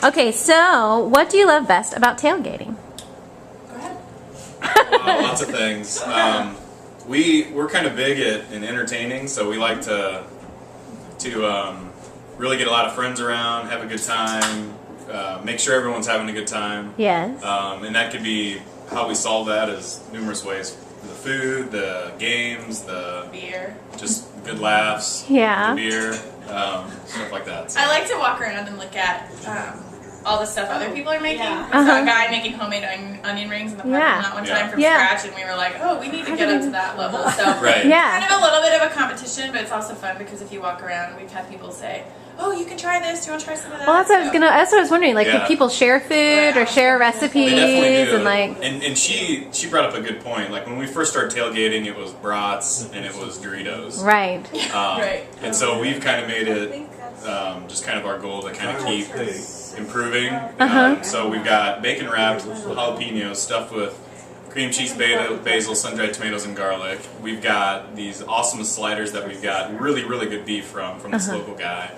Okay, so what do you love best about tailgating? Go ahead. Lots of things. We're kind of big in entertaining, so we like to really get a lot of friends around, have a good time, make sure everyone's having a good time. Yes. And that could be how we solve that is numerous ways. The food, the games, the beer, just good laughs, Yeah. the beer, stuff like that. So. I like to walk around and look at all the stuff other people are making. Yeah. I saw a guy making homemade onion rings in the parking lot one time from scratch, and we were like, oh, we need to get up to that level. So Right. Yeah. kind of a little bit of a competition, but it's also fun because if you walk around, we've had people say, oh, you can try this. Do you want to try some of that? Well, that's what I was wondering. Like, do people share food or share recipes? They definitely do. And like, and she brought up a good point. Like when we first started tailgating, it was brats and it was Doritos. right. Right. And so we've kind of made it just kind of our goal to kind of keep improving. So we've got bacon wrapped jalapenos stuffed with cream cheese, basil, sun-dried tomatoes, and garlic. We've got these awesome sliders that we've got really, really good beef from this local guy.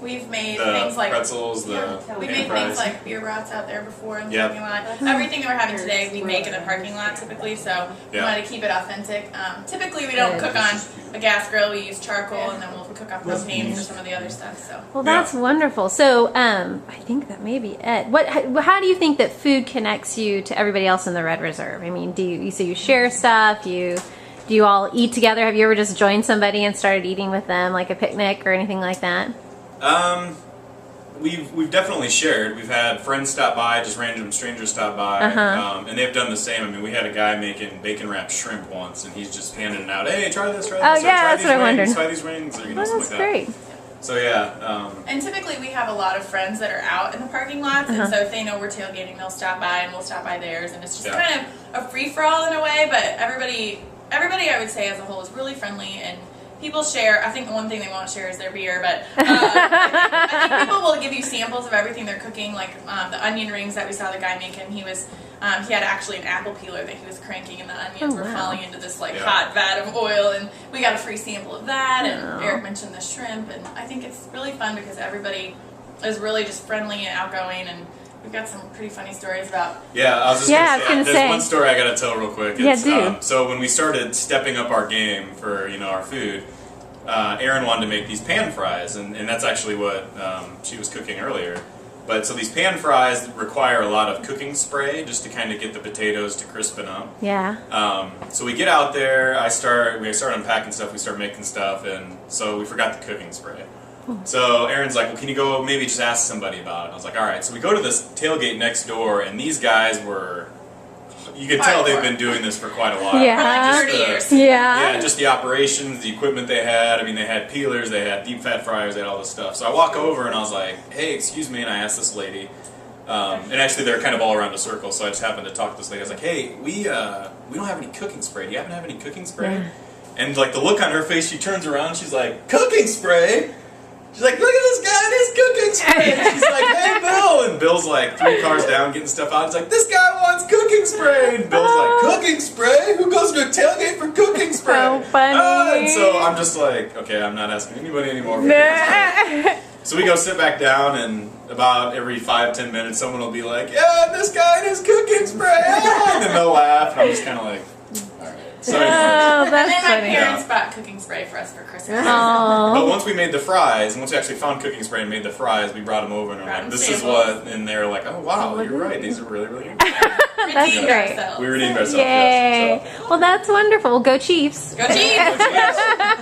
We've made The things like pretzels, the we pan made fries. things like beer brats out there before in the Yep. parking lot. Everything that we're having today, we make in the parking lot typically, so we Yeah. wanted to keep it authentic. Typically, we don't cook on a gas grill. We use charcoal, and then we'll cook on propane for some of the other stuff. So. Well, that's wonderful. So, I think that may be it. How do you think that food connects you to everybody else in the Red Reserve? I mean, do you share stuff? Do you all eat together? Have you ever just joined somebody and started eating with them, like a picnic or anything like that? We've definitely shared. We've had friends stop by, just random strangers stop by, and they've done the same. I mean, we had a guy making bacon wrapped shrimp once, and he's just handing it out. Hey, try this, try this. Oh, or yeah, try that's these what I rings, wondered. Try these rings, or Well, something that's like great. that. So yeah. And typically we have a lot of friends that are out in the parking lots, and so if they know we're tailgating, they'll stop by and we'll stop by theirs, and it's just kind of a free-for-all in a way, but everybody I would say as a whole is really friendly, and people share. I think the one thing they won't share is their beer, but I think people will give you samples of everything they're cooking, like the onion rings that we saw the guy making. He had actually an apple peeler that he was cranking, and the onions were falling into this hot vat of oil, and we got a free sample of that. And Eric mentioned the shrimp, and I think it's really fun because everybody is really just friendly and outgoing, and we've got some pretty funny stories about. Yeah, I was just gonna say, there's one story I gotta tell real quick. So when we started stepping up our game for our food, Erin wanted to make these pan fries, and that's actually what she was cooking earlier. But so these pan fries require a lot of cooking spray just to kind of get the potatoes to crispen up. Yeah. So we get out there, we start unpacking stuff, we start making stuff, and so we forgot the cooking spray. So Erin's like, well, can you go maybe just ask somebody about it? I was like, all right. So we go to this tailgate next door, and these guys were, you can tell they've been doing this for quite a while. Yeah. For like 30 years. Yeah. Just the operations, the equipment they had. I mean, they had peelers, they had deep fat fryers, they had all this stuff. So I walk over and I was like, hey, excuse me, and I asked this lady, and actually they're kind of all around a circle, so I just happened to talk to this lady. I was like, hey, we don't have any cooking spray. Do you happen to have any cooking spray? Yeah. And like the look on her face, she turns around, she's like, cooking spray? She's like, look at this guy and his cooking spray. And she's like, hey, Bill. And Bill's like 3 cars down getting stuff out. He's like, this guy wants cooking spray. And Bill's like, cooking spray? Who goes to a tailgate for cooking spray? So funny. And so I'm just like, okay, I'm not asking anybody anymore for cooking spray. So we go sit back down, and about every 5-10 minutes, someone will be like, yeah, this guy and his cooking spray. And then they'll laugh, and I'm just kind of like, all right. So anyway. Oh, And that's then my funny. parents bought cooking spray for us for Christmas. But once we made the fries, and once we actually found cooking spray and made the fries, we brought them over and we're like, this is what, and they're like, oh wow, you're right, these are really, really good. That's great. Ourselves. We redeemed ourselves. Yay. Yes, so. Well, that's wonderful. Go Chiefs. Go Chiefs! Yes.